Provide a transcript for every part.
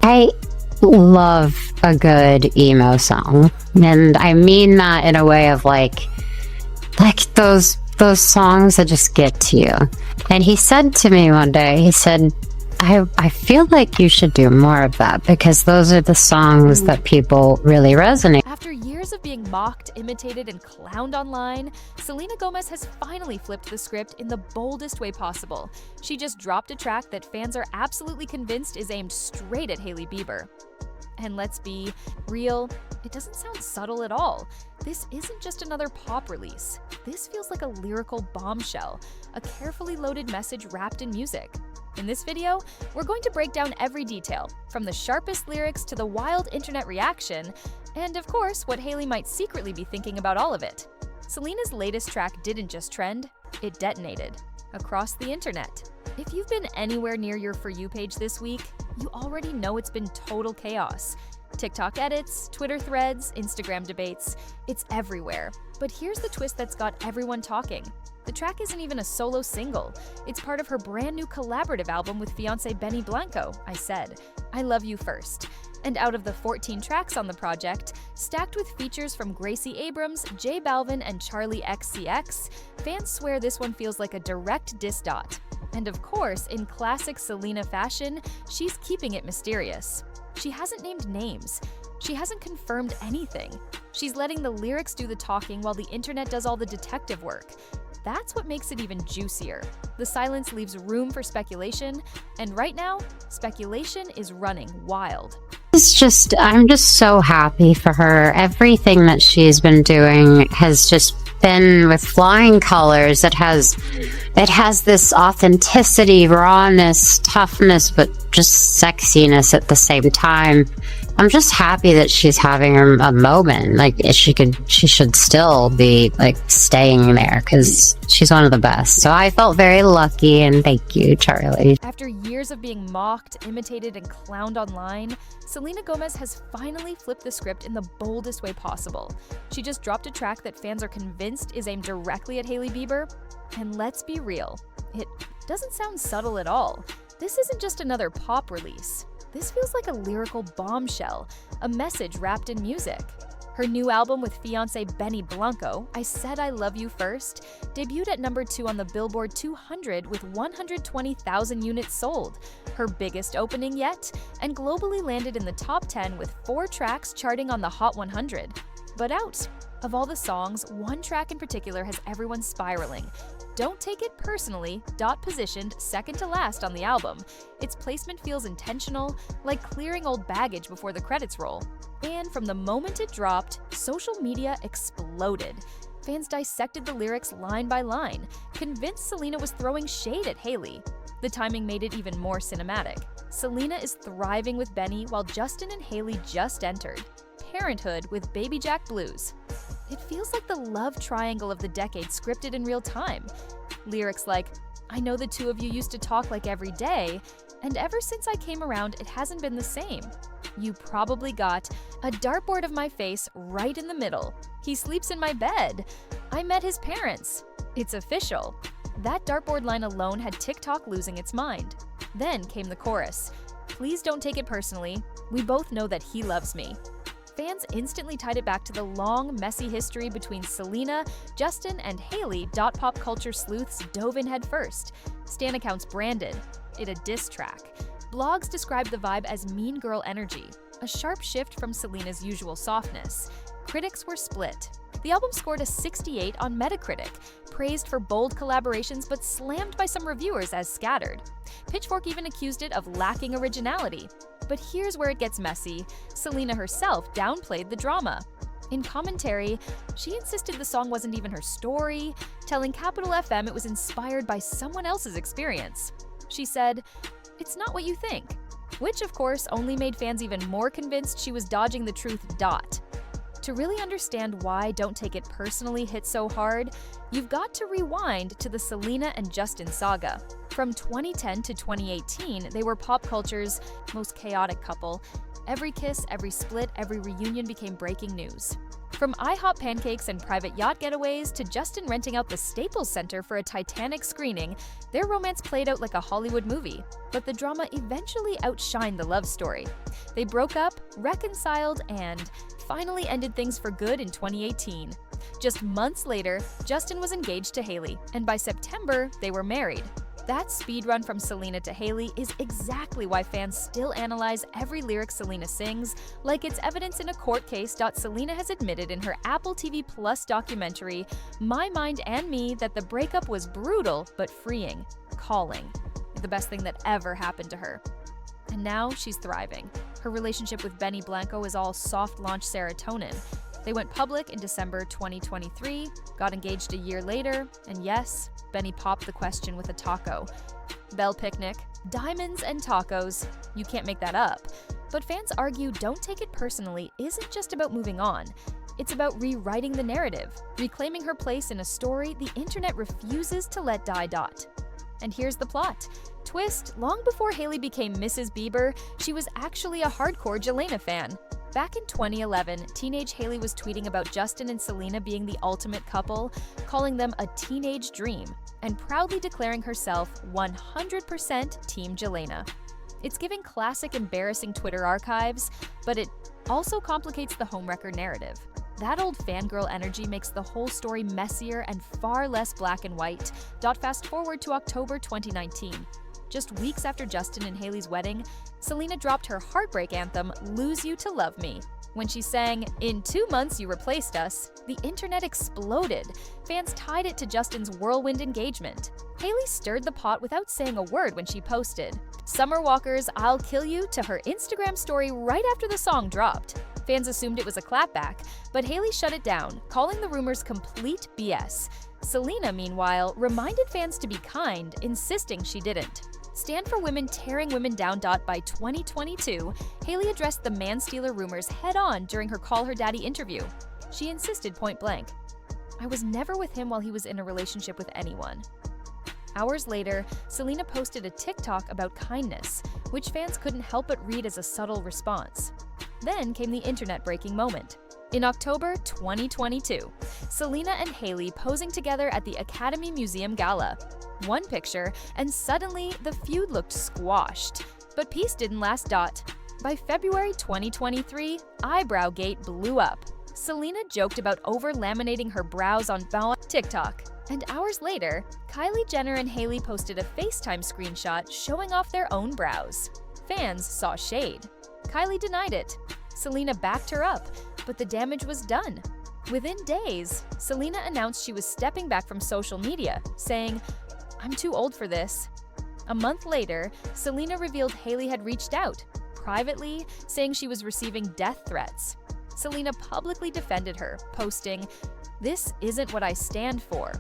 I love a good emo song, and I mean that in a way of like those songs that just get to you. And he said to me one day, he said, I feel like you should do more of that because those are the songs that people really resonate. After years of being mocked, imitated, and clowned online, Selena Gomez has finally flipped the script in the boldest way possible. She just dropped a track that fans are absolutely convinced is aimed straight at Hailey Bieber. And let's be real, it doesn't sound subtle at all. This isn't just another pop release. This feels like a lyrical bombshell, a carefully loaded message wrapped in music. In this video, we're going to break down every detail, from the sharpest lyrics to the wild internet reaction, and of course, what Hailey might secretly be thinking about all of it. Selena's latest track didn't just trend, it detonated across the internet. If you've been anywhere near your For You page this week, you already know it's been total chaos. TikTok edits, Twitter threads, Instagram debates, it's everywhere. But here's the twist that's got everyone talking. The track isn't even a solo single. It's part of her brand new collaborative album with fiancé Benny Blanco, I Said, I Love You First. And out of the 14 tracks on the project, stacked with features from Gracie Abrams, J Balvin, and Charlie XCX, fans swear this one feels like a direct diss dot. And of course, in classic Selena fashion, she's keeping it mysterious. She hasn't named names. She hasn't confirmed anything. She's letting the lyrics do the talking while the internet does all the detective work. That's what makes it even juicier. The silence leaves room for speculation, and right now, speculation is running wild. I'm just so happy for her. Everything that she's been doing has just been with flying colors. It has this authenticity, rawness, toughness, but just sexiness at the same time. I'm just happy that she's having a moment. Like she should still be like staying there because she's one of the best. So I felt very lucky, and thank you, Charlie. After years of being mocked, imitated, and clowned online, Selena Gomez has finally flipped the script in the boldest way possible. She just dropped a track that fans are convinced is aimed directly at Hailey Bieber. And let's be real, it doesn't sound subtle at all. This isn't just another pop release. This feels like a lyrical bombshell, a message wrapped in music. Her new album with fiancé Benny Blanco, I Said I Love You First, debuted at number 2 on the Billboard 200 with 120,000 units sold, her biggest opening yet, and globally landed in the top 10 with 4 tracks charting on the Hot 100. But out of all the songs, one track in particular has everyone spiraling. Don't Take It Personally, positioned second to last on the album. Its placement feels intentional, like clearing old baggage before the credits roll. And from the moment it dropped, social media exploded. Fans dissected the lyrics line by line, convinced Selena was throwing shade at Hailey. The timing made it even more cinematic. Selena is thriving with Benny while Justin and Hailey just entered parenthood with Baby Jack Blues. It feels like the love triangle of the decade scripted in real time. Lyrics like, I know the two of you used to talk like every day, and ever since I came around, it hasn't been the same. You probably got a dartboard of my face right in the middle. He sleeps in my bed. I met his parents. It's official. That dartboard line alone had TikTok losing its mind. Then came the chorus. Please don't take it personally. We both know that he loves me. Fans instantly tied it back to the long, messy history between Selena, Justin, and Hailey. Pop culture sleuths dove in headfirst. Stan accounts branded it a diss track. Blogs described the vibe as mean girl energy, a sharp shift from Selena's usual softness. Critics were split. The album scored a 68 on Metacritic, praised for bold collaborations but slammed by some reviewers as scattered. Pitchfork even accused it of lacking originality. But here's where it gets messy. Selena herself downplayed the drama. In commentary, she insisted the song wasn't even her story, telling Capital FM it was inspired by someone else's experience. She said, "It's not what you think," which of course only made fans even more convinced she was dodging the truth. To really understand why Don't Take It Personally hit so hard, you've got to rewind to the Selena and Justin saga. From 2010 to 2018, they were pop culture's most chaotic couple. Every kiss, every split, every reunion became breaking news. From IHOP pancakes and private yacht getaways to Justin renting out the Staples Center for a Titanic screening, their romance played out like a Hollywood movie. But the drama eventually outshined the love story. They broke up, reconciled, and finally ended things for good in 2018. Just months later, Justin was engaged to Hailey, and by September, they were married. That speed run from Selena to Hailey is exactly why fans still analyze every lyric Selena sings, like it's evidence in a court case. Selena has admitted in her Apple TV Plus documentary, My Mind and Me, that the breakup was brutal but freeing, calling. The best thing that ever happened to her. And now she's thriving. Her relationship with Benny Blanco is all soft launch serotonin. They went public in December 2023, got engaged a year later, and yes, Benny popped the question with a taco. Bell picnic, diamonds and tacos, you can't make that up. But fans argue Don't Take It Personally isn't just about moving on. It's about rewriting the narrative, reclaiming her place in a story the internet refuses to let die. And here's the plot. Twist, long before Hailey became Mrs. Bieber, she was actually a hardcore Selena fan. Back in 2011, teenage Hailey was tweeting about Justin and Selena being the ultimate couple, calling them a teenage dream, and proudly declaring herself 100% Team Selena. It's giving classic embarrassing Twitter archives, but it also complicates the homewrecker narrative. That old fangirl energy makes the whole story messier and far less black and white. Fast forward to October 2019. Just weeks after Justin and Hailey's wedding, Selena dropped her heartbreak anthem, Lose You to Love Me. When she sang, In 2 months you replaced us, the internet exploded. Fans tied it to Justin's whirlwind engagement. Hailey stirred the pot without saying a word when she posted Summer Walker's I'll Kill You to her Instagram story right after the song dropped. Fans assumed it was a clapback, but Hailey shut it down, calling the rumors complete BS. Selena, meanwhile, reminded fans to be kind, insisting she didn't. Stand for Women Tearing Women Down. By 2022, Hailey addressed the man-stealer rumors head-on during her Call Her Daddy interview. She insisted point blank, I was never with him while he was in a relationship with anyone. Hours later, Selena posted a TikTok about kindness, which fans couldn't help but read as a subtle response. Then came the internet-breaking moment. In October 2022, Selena and Hailey posing together at the Academy Museum Gala. One picture, and suddenly the feud looked squashed. But peace didn't last. By February 2023, Eyebrowgate blew up. Selena joked about over-laminating her brows on TikTok. And hours later, Kylie Jenner and Hailey posted a FaceTime screenshot showing off their own brows. Fans saw shade. Kylie denied it. Selena backed her up, but the damage was done. Within days, Selena announced she was stepping back from social media, saying, I'm too old for this. A month later, Selena revealed Hailey had reached out, privately, saying she was receiving death threats. Selena publicly defended her, posting, This isn't what I stand for.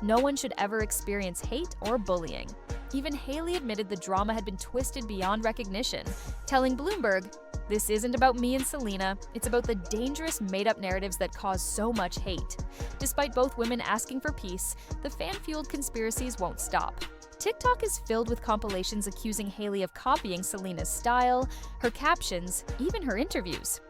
No one should ever experience hate or bullying. Even Hailey admitted the drama had been twisted beyond recognition, telling Bloomberg, This isn't about me and Selena, it's about the dangerous made-up narratives that cause so much hate. Despite both women asking for peace, the fan-fueled conspiracies won't stop. TikTok is filled with compilations accusing Hailey of copying Selena's style, her captions, even her interviews.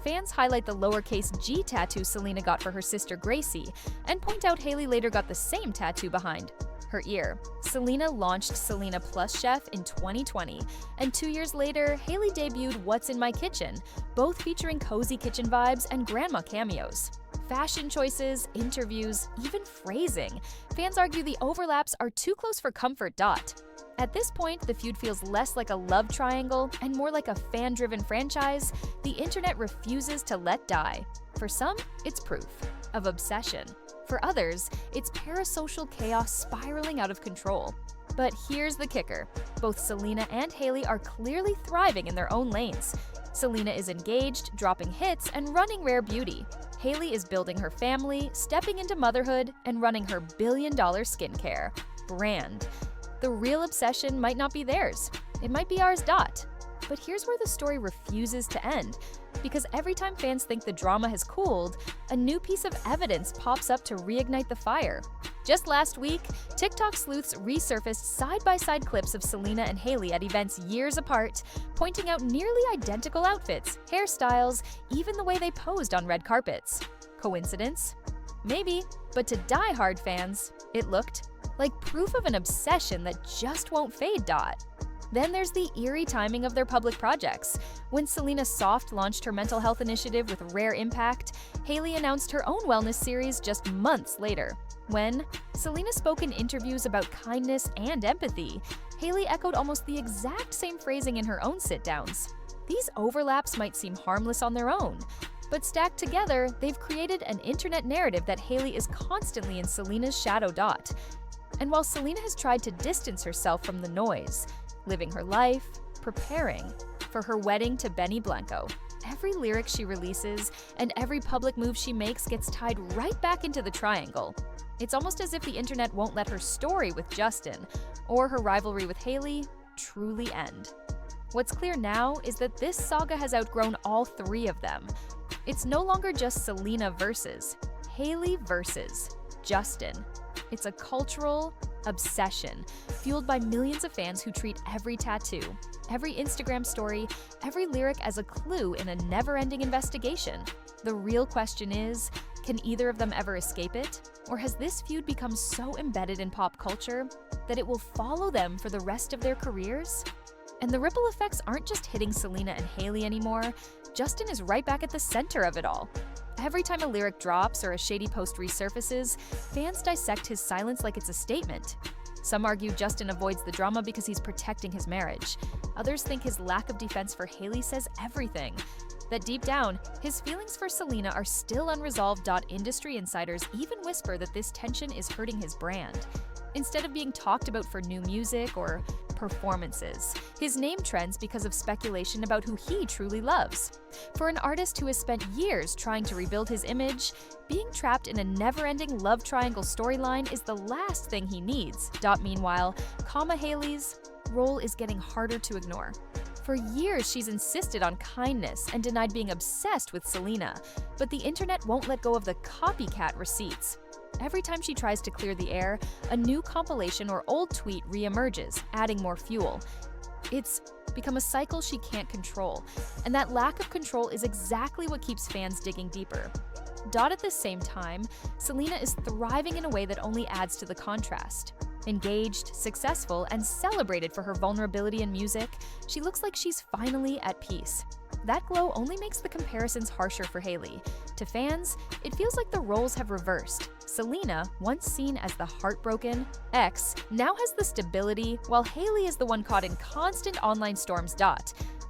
Fans highlight the lowercase g tattoo Selena got for her sister Gracie, and point out Hailey later got the same tattoo behind her ear. Selena launched Selena Plus Chef in 2020, and 2 years later, Hailey debuted What's in My Kitchen, both featuring cozy kitchen vibes and grandma cameos. Fashion choices, interviews, even phrasing. Fans argue the overlaps are too close for comfort. At this point, the feud feels less like a love triangle and more like a fan-driven franchise the internet refuses to let die. For some, it's proof of obsession. For others, it's parasocial chaos spiraling out of control. But here's the kicker. Both Selena and Hailey are clearly thriving in their own lanes. Selena is engaged, dropping hits, and running Rare Beauty. Hailey is building her family, stepping into motherhood, and running her billion-dollar skincare brand. The real obsession might not be theirs. It might be ours. But here's where the story refuses to end. Because every time fans think the drama has cooled, a new piece of evidence pops up to reignite the fire. Just last week, TikTok sleuths resurfaced side-by-side clips of Selena and Hailey at events years apart, pointing out nearly identical outfits, hairstyles, even the way they posed on red carpets. Coincidence? Maybe, but to die-hard fans, it looked like proof of an obsession that just won't fade. Then there's the eerie timing of their public projects. When Selena soft launched her mental health initiative with Rare Impact, Hailey announced her own wellness series just months later. When Selena spoke in interviews about kindness and empathy, Hailey echoed almost the exact same phrasing in her own sit-downs. These overlaps might seem harmless on their own, but stacked together, they've created an internet narrative that Hailey is constantly in Selena's shadow. And while Selena has tried to distance herself from the noise, living her life, preparing for her wedding to Benny Blanco, every lyric she releases and every public move she makes gets tied right back into the triangle. It's almost as if the internet won't let her story with Justin or her rivalry with Hailey truly end. What's clear now is that this saga has outgrown all three of them. It's no longer just Selena versus Hailey versus Justin. It's a cultural obsession fueled by millions of fans who treat every tattoo, every Instagram story, every lyric as a clue in a never-ending investigation. The real question is, can either of them ever escape it? Or has this feud become so embedded in pop culture that it will follow them for the rest of their careers? And the ripple effects aren't just hitting Selena and Hailey anymore. Justin is right back at the center of it all. Every time a lyric drops or a shady post resurfaces, fans dissect his silence like it's a statement. Some argue Justin avoids the drama because he's protecting his marriage. Others think his lack of defense for Hailey says everything. That deep down, his feelings for Selena are still unresolved. Industry insiders even whisper that this tension is hurting his brand. Instead of being talked about for new music or performances, his name trends because of speculation about who he truly loves. For an artist who has spent years trying to rebuild his image, being trapped in a never-ending love triangle storyline is the last thing he needs. Meanwhile, Hailey's role is getting harder to ignore. For years, she's insisted on kindness and denied being obsessed with Selena, but the internet won't let go of the copycat receipts. Every time she tries to clear the air, a new compilation or old tweet reemerges, adding more fuel. It's become a cycle she can't control, and that lack of control is exactly what keeps fans digging deeper. At the same time, Selena is thriving in a way that only adds to the contrast. Engaged, successful, and celebrated for her vulnerability in music, she looks like she's finally at peace. That glow only makes the comparisons harsher for Hailey. To fans, it feels like the roles have reversed. Selena, once seen as the heartbroken ex, now has the stability, while Hailey is the one caught in constant online storms.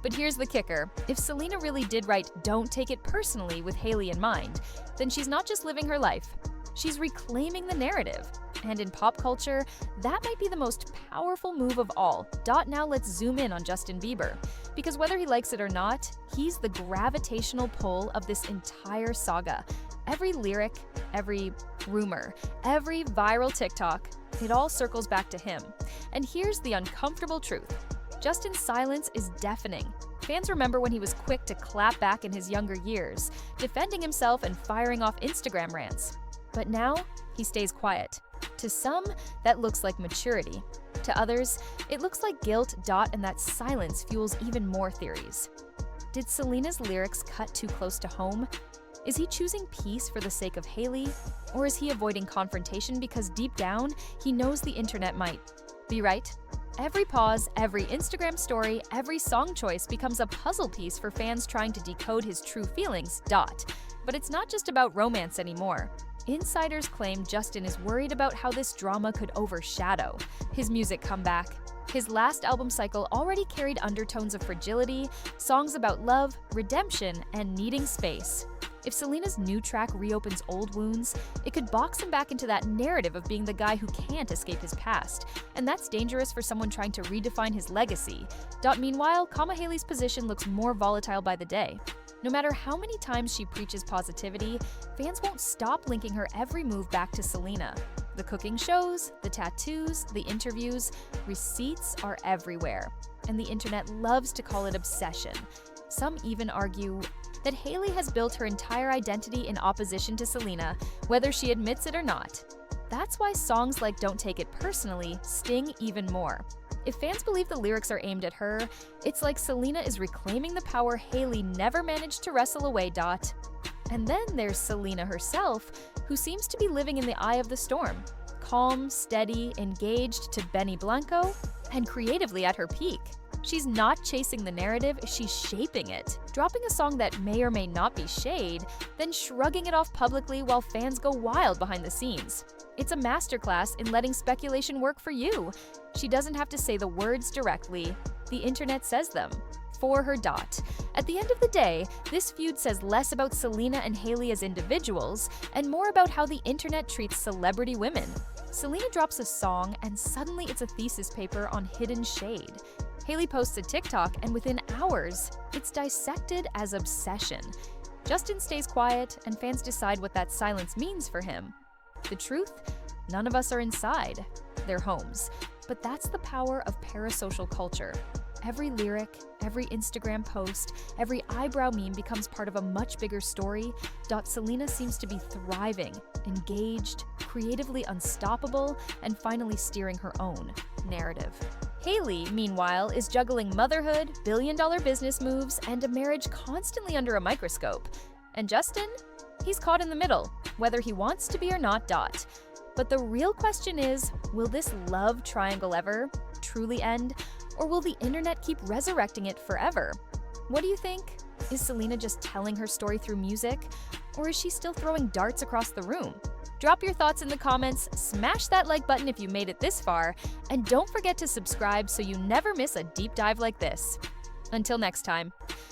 But here's the kicker. If Selena really did write "Don't Take It Personally" with Hailey in mind, then she's not just living her life. She's reclaiming the narrative. And in pop culture, that might be the most powerful move of all. Now let's zoom in on Justin Bieber. Because whether he likes it or not, he's the gravitational pull of this entire saga. Every lyric, every rumor, every viral TikTok, it all circles back to him. And here's the uncomfortable truth. Justin's silence is deafening. Fans remember when he was quick to clap back in his younger years, defending himself and firing off Instagram rants. But now, he stays quiet. To some, that looks like maturity. To others, it looks like guilt. And that silence fuels even more theories. Did Selena's lyrics cut too close to home? Is he choosing peace for the sake of Hailey? Or is he avoiding confrontation because deep down, he knows the internet might be right? Every pause, every Instagram story, every song choice becomes a puzzle piece for fans trying to decode his true feelings. But it's not just about romance anymore. Insiders claim Justin is worried about how this drama could overshadow his music comeback. His last album cycle already carried undertones of fragility, songs about love, redemption, and needing space. If Selena's new track reopens old wounds, it could box him back into that narrative of being the guy who can't escape his past, and that's dangerous for someone trying to redefine his legacy. Meanwhile, Hailey's position looks more volatile by the day. No matter how many times she preaches positivity, fans won't stop linking her every move back to Selena. The cooking shows, the tattoos, the interviews, receipts are everywhere, and the internet loves to call it obsession. Some even argue that Hailey has built her entire identity in opposition to Selena, whether she admits it or not. That's why songs like "Don't Take It Personally" sting even more. If fans believe the lyrics are aimed at her, it's like Selena is reclaiming the power Hailey never managed to wrestle away. And then there's Selena herself, who seems to be living in the eye of the storm. Calm, steady, engaged to Benny Blanco, and creatively at her peak. She's not chasing the narrative, she's shaping it. Dropping a song that may or may not be shade, then shrugging it off publicly while fans go wild behind the scenes. It's a masterclass in letting speculation work for you. She doesn't have to say the words directly, the internet says them. For her dot. At the end of the day, this feud says less about Selena and Hailey as individuals and more about how the internet treats celebrity women. Selena drops a song and suddenly it's a thesis paper on hidden shade. Hailey posts a TikTok and within hours, it's dissected as obsession. Justin stays quiet and fans decide what that silence means for him. The truth? None of us are inside their homes. But that's the power of parasocial culture. Every lyric, every Instagram post, every eyebrow meme becomes part of a much bigger story. Selena seems to be thriving, engaged, creatively unstoppable, and finally steering her own narrative. Hailey, meanwhile, is juggling motherhood, billion-dollar business moves, and a marriage constantly under a microscope. And Justin? He's caught in the middle, whether he wants to be or not. But the real question is, will this love triangle ever truly end? Or will the internet keep resurrecting it forever? What do you think? Is Selena just telling her story through music? Or is she still throwing darts across the room? Drop your thoughts in the comments, smash that like button if you made it this far, and don't forget to subscribe so you never miss a deep dive like this. Until next time,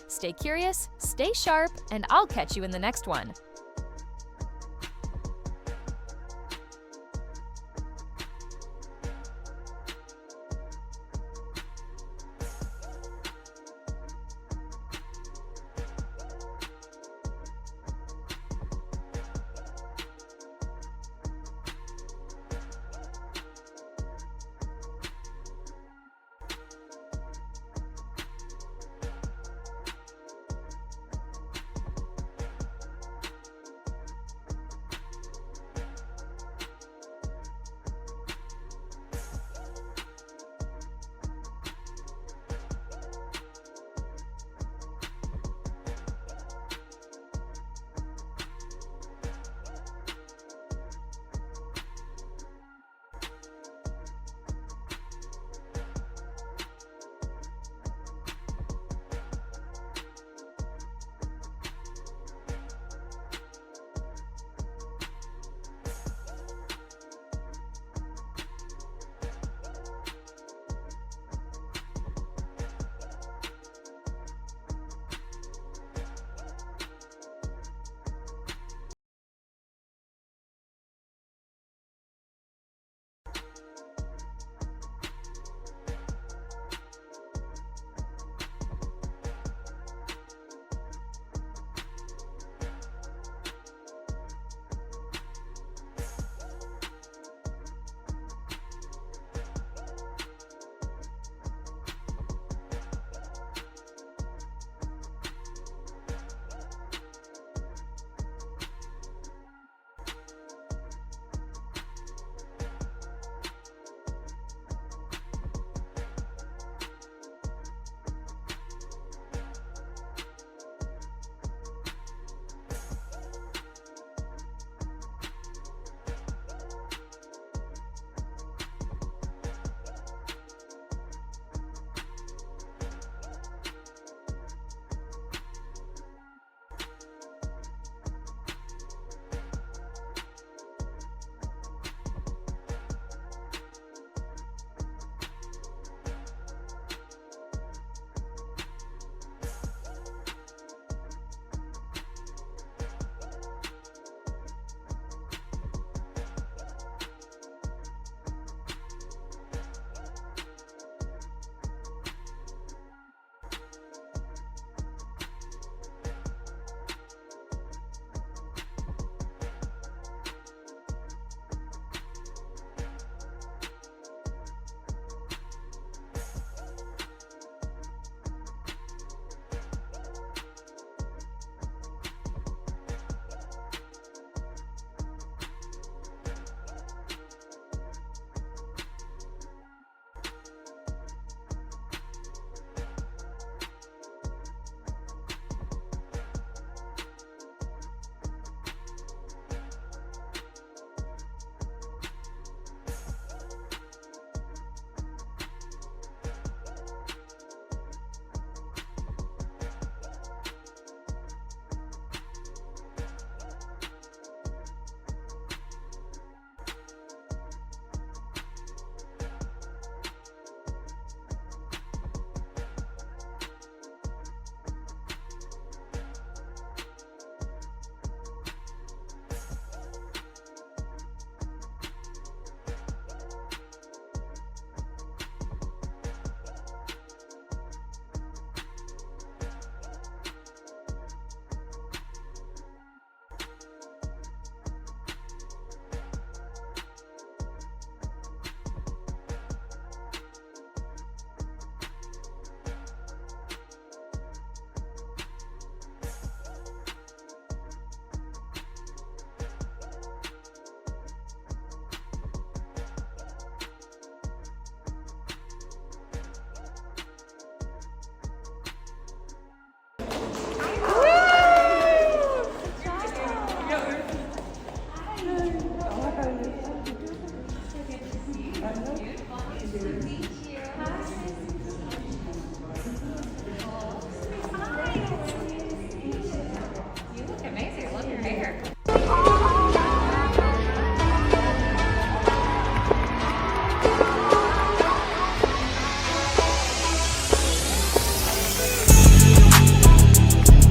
stay curious, stay sharp, and I'll catch you in the next one.